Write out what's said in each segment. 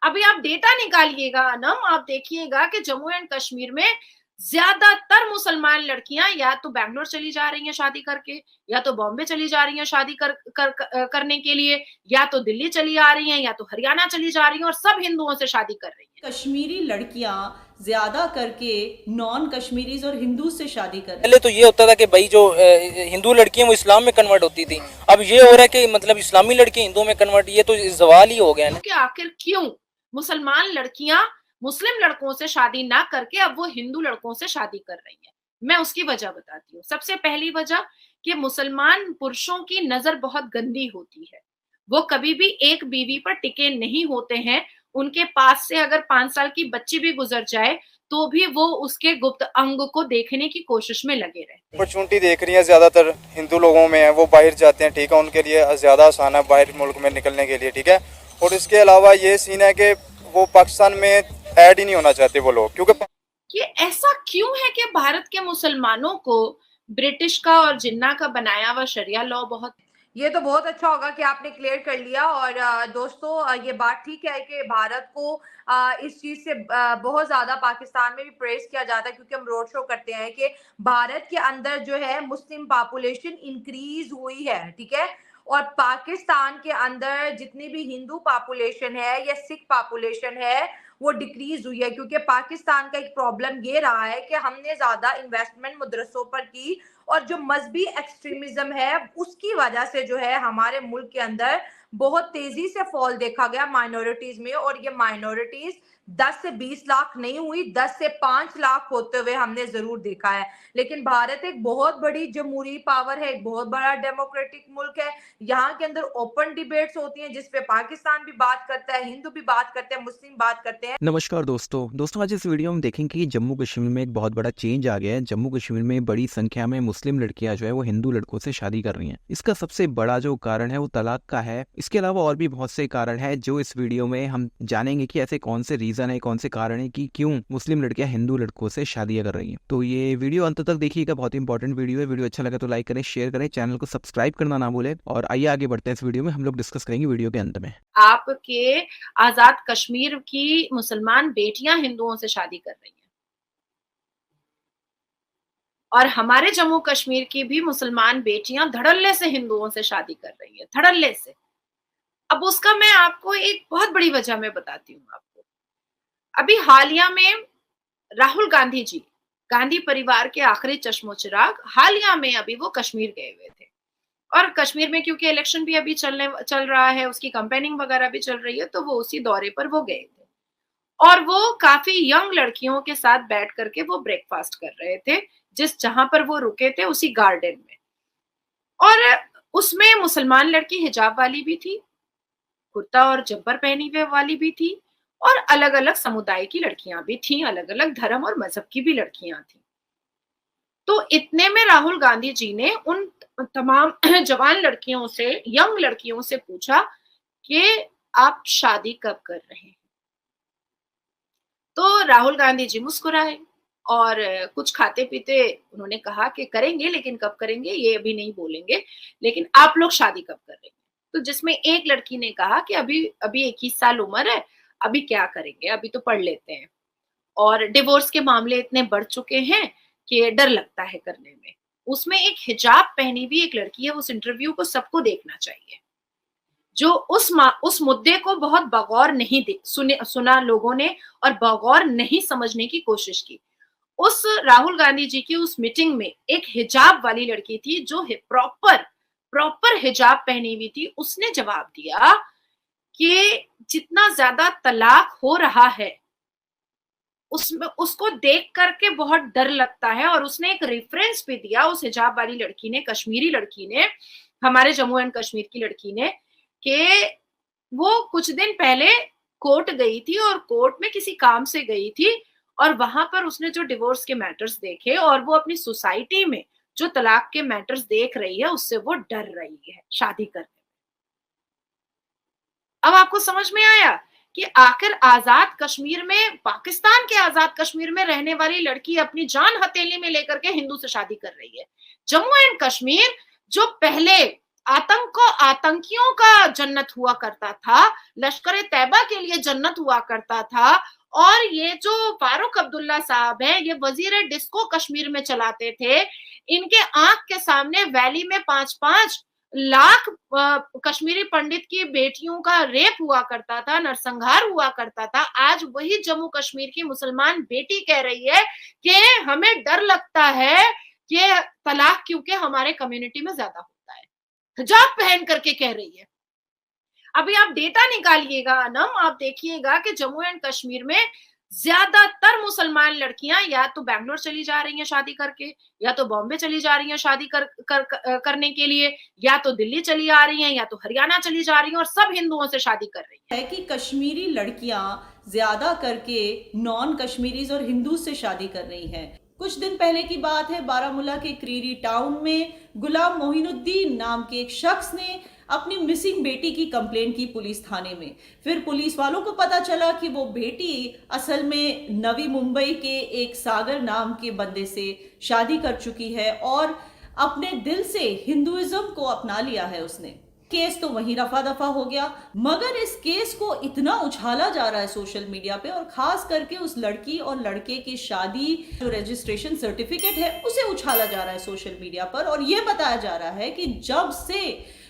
अभी आप डेटा निकालिएगा अनम, आप देखिएगा कि जम्मू एंड कश्मीर में ज्यादातर मुसलमान लड़कियां या तो बैंगलोर चली जा रही हैं शादी करके, या तो बॉम्बे चली जा रही हैं शादी करने के लिए, या तो दिल्ली चली आ रही हैं, या तो हरियाणा चली जा रही हैं, और सब हिंदुओं से शादी कर रही हैं। कश्मीरी लड़कियां ज्यादा करके नॉन कश्मीरीज और हिंदू से शादी कर रही पहले तो ये होता था कि भाई जो हिंदू लड़कियां वो इस्लाम में कन्वर्ट होती थी। अब ये हो रहा है कि मतलब इस्लामी लड़कियां हिंदू में कन्वर्ट, ये तो जवाल ही हो गया है। कि आखिर क्यों मुसलमान लड़कियां मुस्लिम लड़कों से शादी ना करके अब वो हिंदू लड़कों से शादी कर रही हैं। मैं उसकी वजह बताती हूँ। सबसे पहली वजह कि मुसलमान पुरुषों की नजर बहुत गंदी होती है। वो कभी भी एक बीवी पर टिके नहीं होते हैं। उनके पास से अगर 5 साल की बच्ची भी गुजर जाए तो भी वो उसके गुप्त अंग को देखने की कोशिश में लगे रहते हैं। अपॉर्चुनिटी देख रही है ज्यादातर हिंदू लोगों में है, वो बाहर जाते हैं, ठीक है, उनके लिए ज्यादा आसान है बाहर मुल्क में निकलने के लिए, ठीक है। और इसके अलावा ये सीन है कि वो पाकिस्तान में ऐड ही नहीं होना चाहते वो लोग, क्योंकि ये ऐसा क्यों है कि भारत के मुसलमानों को ब्रिटिश का और जिन्ना का बनाया हुआ शरिया लॉ बहुत। ये तो बहुत अच्छा होगा कि आपने क्लियर कर लिया। और दोस्तों, ये बात ठीक है कि भारत को इस चीज से बहुत ज्यादा पाकिस्तान में भी प्रेस किया जाता है, क्योंकि हम रोड शो करते हैं कि भारत के अंदर जो है मुस्लिम पॉपुलेशन इंक्रीज हुई है, ठीक है। और पाकिस्तान के अंदर जितनी भी हिंदू पॉपुलेशन है या सिख पॉपुलेशन है वो डिक्रीज हुई है, क्योंकि पाकिस्तान का एक प्रॉब्लम ये रहा है कि हमने ज्यादा इन्वेस्टमेंट मदरसों पर की, और जो मजहबी एक्सट्रीमिज्म है उसकी वजह से जो है हमारे मुल्क के अंदर बहुत तेजी से फॉल देखा गया माइनॉरिटीज में। और ये माइनॉरिटीज 10 से 20 लाख नहीं हुई, 10 से 5 लाख होते हुए हमने जरूर देखा है। लेकिन भारत एक बहुत बड़ी जमहूरी पावर है, एक बहुत बड़ा डेमोक्रेटिक मुल्क है। यहाँ के अंदर ओपन डिबेट्स होती हैं जिसपे पाकिस्तान भी बात करता है, हिंदू भी बात करते हैं, मुस्लिम बात करते हैं। नमस्कार दोस्तों आज इस वीडियो में देखेंगे कि जम्मू कश्मीर में एक बहुत बड़ा चेंज आ गया है। जम्मू कश्मीर में बड़ी संख्या में मुस्लिम लड़कियां जो है वो हिंदू लड़कों से शादी कर रही हैं। इसका सबसे बड़ा जो कारण है वो तलाक का है। इसके अलावा और भी बहुत से कारण है जो इस वीडियो में हम जानेंगे कि ऐसे कौन से रीजन है, कौन से कारण है कि क्यों मुस्लिम लड़कियां हिंदू लड़कों से शादियां कर रही हैं। तो ये वीडियो अंत तक देखिएगा, बहुत इंपॉर्टेंट वीडियो है। वीडियो अच्छा लगा तो लाइक करें, शेयर करें, चैनल को सब्सक्राइब करना ना भूलें। और आइए आगे बढ़ते हैं, इस वीडियो में हम लोग डिस्कस करेंगे वीडियो के अंत में। आपके आजाद कश्मीर की मुसलमान बेटियां हिंदुओं से शादी कर रही हैं, और हमारे जम्मू कश्मीर की भी मुसलमान बेटियां धड़ल्ले से हिंदुओं से शादी कर रही है, धड़ल्ले से। अब उसका मैं आपको एक बहुत बड़ी वजह मैं बताती हूँ आपको। अभी हालिया में राहुल गांधी जी, गांधी परिवार के आखिरी चश्मो चिराग, हालिया में अभी वो कश्मीर गए हुए थे। और कश्मीर में क्योंकि इलेक्शन भी अभी चल रहा है, उसकी कैंपेनिंग वगैरह भी चल रही है, तो वो उसी दौरे पर वो गए थे। और वो काफी यंग लड़कियों के साथ बैठ करके वो ब्रेकफास्ट कर रहे थे, जहां पर वो रुके थे उसी गार्डन में। और उसमें मुसलमान लड़की हिजाब वाली भी थी, कुर्ता और जब्बर पहनी हुए वाली भी थी, और अलग अलग समुदाय की लड़कियां भी थी, अलग अलग धर्म और मजहब की भी लड़कियां थी। तो इतने में राहुल गांधी जी ने उन तमाम जवान लड़कियों से, यंग लड़कियों से पूछा कि आप शादी कब कर रहे हैं। तो राहुल गांधी जी मुस्कुराए और कुछ खाते पीते उन्होंने कहा कि करेंगे, लेकिन कब करेंगे ये अभी नहीं बोलेंगे, लेकिन आप लोग शादी कब कर रहे हैं। तो जिसमें एक लड़की ने कहा कि अभी अभी 21 साल उम्र है, अभी क्या करेंगे, अभी तो पढ़ लेते हैं, और डिवोर्स के मामले इतने बढ़ चुके हैं कि डर लगता है करने में। उसमें एक हिजाब पहनी हुई एक लड़की है, उस इंटरव्यू को सबको देखना चाहिए, जो उस मुद्दे को बहुत बगौर नहीं सुना लोगों ने, और बगौर नहीं समझने की कोशिश की। उस राहुल गांधी जी की उस मीटिंग में एक हिजाब वाली लड़की थी जो प्रॉपर हिजाब पहनी हुई थी। उसने जवाब दिया कि जितना ज्यादा तलाक हो रहा है उसमें उसको देख करके बहुत डर लगता है। और उसने एक रेफरेंस भी दिया, उस हिजाब वाली लड़की ने, कश्मीरी लड़की ने, हमारे जम्मू एंड कश्मीर की लड़की ने, कि वो कुछ दिन पहले कोर्ट गई थी और कोर्ट में किसी काम से गई थी, और वहां पर उसने जो डिवोर्स के मैटर्स देखे, और वो अपनी सोसाइटी में जो तलाक के मैटर्स देख रही है उससे वो डर रही है शादी करने में। अब आपको समझ में आया कि आखिर आजाद कश्मीर में, पाकिस्तान के आजाद कश्मीर में रहने वाली लड़की अपनी जान हथेली में लेकर के हिंदू से शादी कर रही है। जम्मू एंड कश्मीर जो पहले आतंकियों का जन्नत हुआ करता था, लश्कर तैयबा के लिए जन्नत हुआ करता था। और ये जो फारूक अब्दुल्ला साहब हैं, ये वजीर डिस्को कश्मीर में चलाते थे। इनके आंख के सामने वैली में 5-5 लाख कश्मीरी पंडित की बेटियों का रेप हुआ करता था, नरसंहार हुआ करता था। आज वही जम्मू कश्मीर की मुसलमान बेटी कह रही है कि हमें डर लगता है कि तलाक क्योंकि हमारे कम्युनिटी में ज्यादा होता है। हिजाब पहन करके कह रही है। अभी आप डेटा निकालिएगा अनम, आप देखिएगा कि जम्मू एंड कश्मीर में ज्यादातर मुसलमान लड़कियां या तो बैंगलोर चली जा रही हैं शादी करके, या तो बॉम्बे चली जा रही हैं शादी करने के लिए, या तो दिल्ली चली आ रही हैं, या तो हरियाणा चली जा रही हैं, और सब हिंदुओं से शादी कर रही हैं। है कि कश्मीरी लड़कियां ज्यादा करके नॉन कश्मीरीज और हिंदू से शादी कर रही हैं। कुछ दिन पहले की बात है, बारामूला के क्रीरी टाउन में गुलाम मोहिनुद्दीन नाम के एक शख्स ने अपनी मिसिंग बेटी की कंप्लेन की पुलिस थाने में। फिर पुलिस वालों को पता चला कि वो बेटी असल में नवी मुंबई के एक सागर नाम के बंदे से शादी कर चुकी है और अपने दिल से हिंदुइज्म को अपना लिया है उसने। केस तो वहीं रफा दफा हो गया, मगर इस केस को इतना उछाला जा रहा है सोशल मीडिया पे, और खास करके उस लड़की और लड़के की शादी जो रजिस्ट्रेशन सर्टिफिकेट है उसे उछाला जा रहा है सोशल मीडिया पर। और यह बताया जा रहा है कि जब से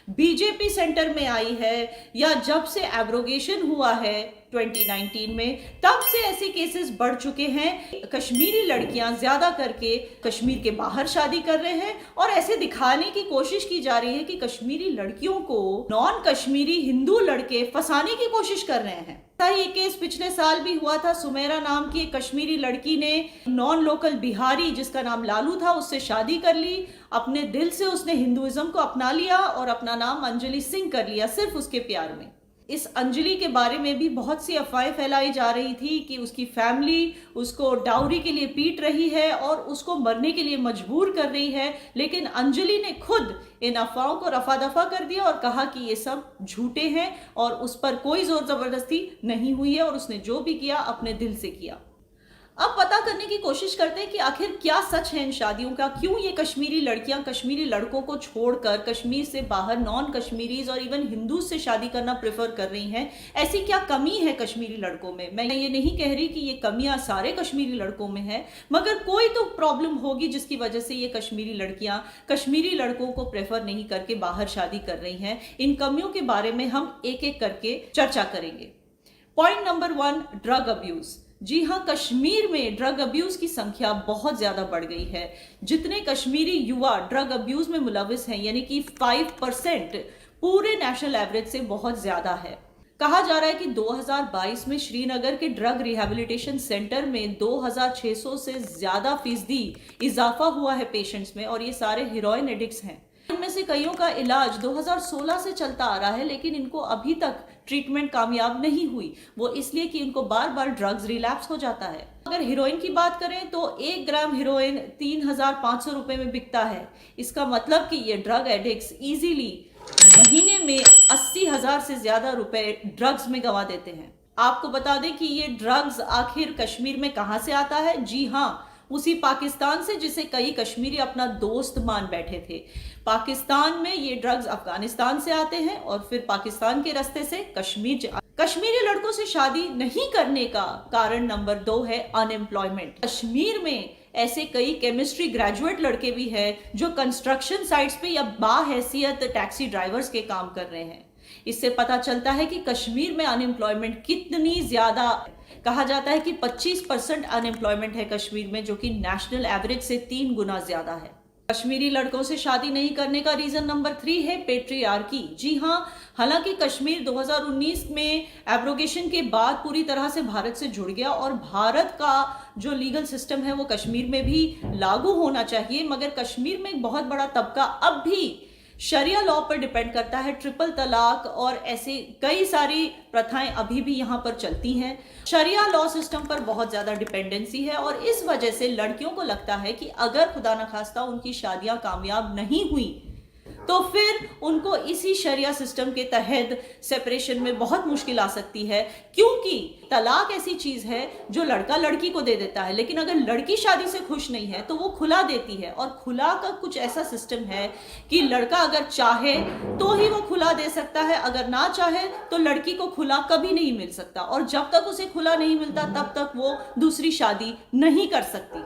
बीजेपी सेंटर में आई है या जब से एब्रोगेशन हुआ है 2019 में, तब से ऐसे केसेस बढ़ चुके हैं। कश्मीरी लड़कियां ज्यादा करके कश्मीर के बाहर शादी कर रहे हैं और ऐसे दिखाने की कोशिश की जा रही है कि कश्मीरी लड़कियों को नॉन कश्मीरी हिंदू लड़के फंसाने की कोशिश कर रहे हैं। ये केस पिछले साल भी हुआ था। सुमेरा नाम की एक कश्मीरी लड़की ने नॉन लोकल बिहारी जिसका नाम लालू था उससे शादी कर ली। अपने दिल से उसने हिंदुइज्म को अपना लिया और अपना नाम अंजलि सिंह कर लिया सिर्फ उसके प्यार में। इस अंजलि के बारे में भी बहुत सी अफवाहें फैलाई जा रही थी कि उसकी फैमिली उसको डाउरी के लिए पीट रही है और उसको मरने के लिए मजबूर कर रही है, लेकिन अंजलि ने खुद इन अफवाहों को रफा दफा कर दिया और कहा कि ये सब झूठे हैं और उस पर कोई जोर जबरदस्ती नहीं हुई है और उसने जो भी किया अपने दिल से किया। अब पता करने की कोशिश करते हैं कि आखिर क्या सच है इन शादियों का, क्यों ये कश्मीरी लड़कियां कश्मीरी लड़कों को छोड़कर कश्मीर से बाहर नॉन कश्मीरीज और इवन हिंदू से शादी करना प्रेफर कर रही हैं। ऐसी क्या कमी है कश्मीरी लड़कों में? मैं ये नहीं कह रही कि ये कमियां सारे कश्मीरी लड़कों में है, मगर कोई तो प्रॉब्लम होगी जिसकी वजह से ये कश्मीरी लड़कियां कश्मीरी लड़कों को प्रेफर नहीं करके बाहर शादी कर रही हैं। इन कमियों के बारे में हम एक एक करके चर्चा करेंगे। Point number 1, drug abuse. जी हाँ, कश्मीर में ड्रग अब्यूज की संख्या बहुत ज्यादा बढ़ गई है। जितने कश्मीरी युवा ड्रग अब्यूज में मुलविस हैं, यानी कि 5% पूरे नेशनल एवरेज से बहुत ज्यादा है। कहा जा रहा है कि 2022 में श्रीनगर के ड्रग रिहैबिलिटेशन सेंटर में 2600 से ज्यादा फीसदी इजाफा हुआ है पेशेंट्स में, और ये सारे हेरोइन एडिक्ट्स हैं। इनमें से कईयों का इलाज 2016 से चलता आ रहा है, लेकिन इनको अभी तक ट्रीटमेंट कामयाब नहीं हुई। वो इसलिए कि इनको बार बार ड्रग्स रिलैप्स हो जाता है। अगर हीरोइन की बात करें तो 1 ग्राम हीरोइन 3500 रुपए में बिकता है। इसका मतलब कि ये ड्रग एडिक्ट्स इजीली महीने में 80,000 से ज्यादा रुपए ड्रग्स में गंवा देते हैं। आपको बता दें कि ये ड्रग्स आखिर कश्मीर में कहां से आता है? जी हाँ, उसी पाकिस्तान से, जिसे कई कश्मीरी अपना दोस्त मान बैठे थे। पाकिस्तान में ये ड्रग्स अफगानिस्तान से आते हैं और फिर पाकिस्तान के रास्ते से कश्मीर। कश्मीरी लड़कों से शादी नहीं करने का कारण नंबर 2 है अनएम्प्लॉयमेंट। कश्मीर में ऐसे कई केमिस्ट्री ग्रेजुएट लड़के भी हैं जो कंस्ट्रक्शन साइट्स पे या बाहैसियत टैक्सी ड्राइवर्स के काम कर रहे हैं। इससे पता चलता है कि कश्मीर में अनएम्प्लॉयमेंट कितनी ज्यादा। कहा जाता है कि 25% अनएम्प्लॉयमेंट है कश्मीर में, जो कि नेशनल एवरेज से 3 गुना ज्यादा है। कश्मीरी लड़कों से शादी नहीं करने का रीजन नंबर 3 है पेट्रियार्की। जी हाँ, हालांकि कश्मीर 2019 में एब्रोगेशन के बाद पूरी तरह से भारत से जुड़ गया और भारत का जो लीगल सिस्टम है वो कश्मीर में भी लागू होना चाहिए, मगर कश्मीर में एक बहुत बड़ा तबका अब भी शरिया लॉ पर डिपेंड करता है। ट्रिपल तलाक और ऐसे कई सारी प्रथाएं अभी भी यहाँ पर चलती हैं। शरिया लॉ सिस्टम पर बहुत ज्यादा डिपेंडेंसी है और इस वजह से लड़कियों को लगता है कि अगर खुदा न खास्ता उनकी शादियां कामयाब नहीं हुई तो फिर उनको इसी शरिया सिस्टम के तहत सेपरेशन में बहुत मुश्किल आ सकती है, क्योंकि तलाक ऐसी चीज है जो लड़का लड़की को दे देता है, लेकिन अगर लड़की शादी से खुश नहीं है तो वो खुला देती है। और खुला का कुछ ऐसा सिस्टम है कि लड़का अगर चाहे तो ही वो खुला दे सकता है, अगर ना चाहे तो लड़की को खुला कभी नहीं मिल सकता, और जब तक उसे खुला नहीं मिलता तब तक वो दूसरी शादी नहीं कर सकती।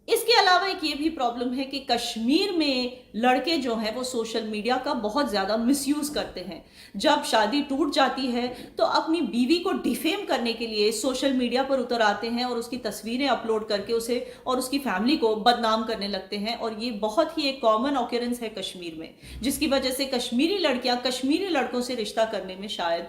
इसके अलावा एक ये भी प्रॉब्लम है कि कश्मीर में लड़के जो हैं वो सोशल मीडिया का बहुत ज़्यादा मिसयूज करते हैं। जब शादी टूट जाती है तो अपनी बीवी को डिफेम करने के लिए सोशल मीडिया पर उतर आते हैं और उसकी तस्वीरें अपलोड करके उसे और उसकी फैमिली को बदनाम करने लगते हैं। और ये बहुत ही एक कॉमन ऑकरेंस है कश्मीर में, जिसकी वजह से कश्मीरी लड़कियां कश्मीरी लड़कों से रिश्ता करने में शायद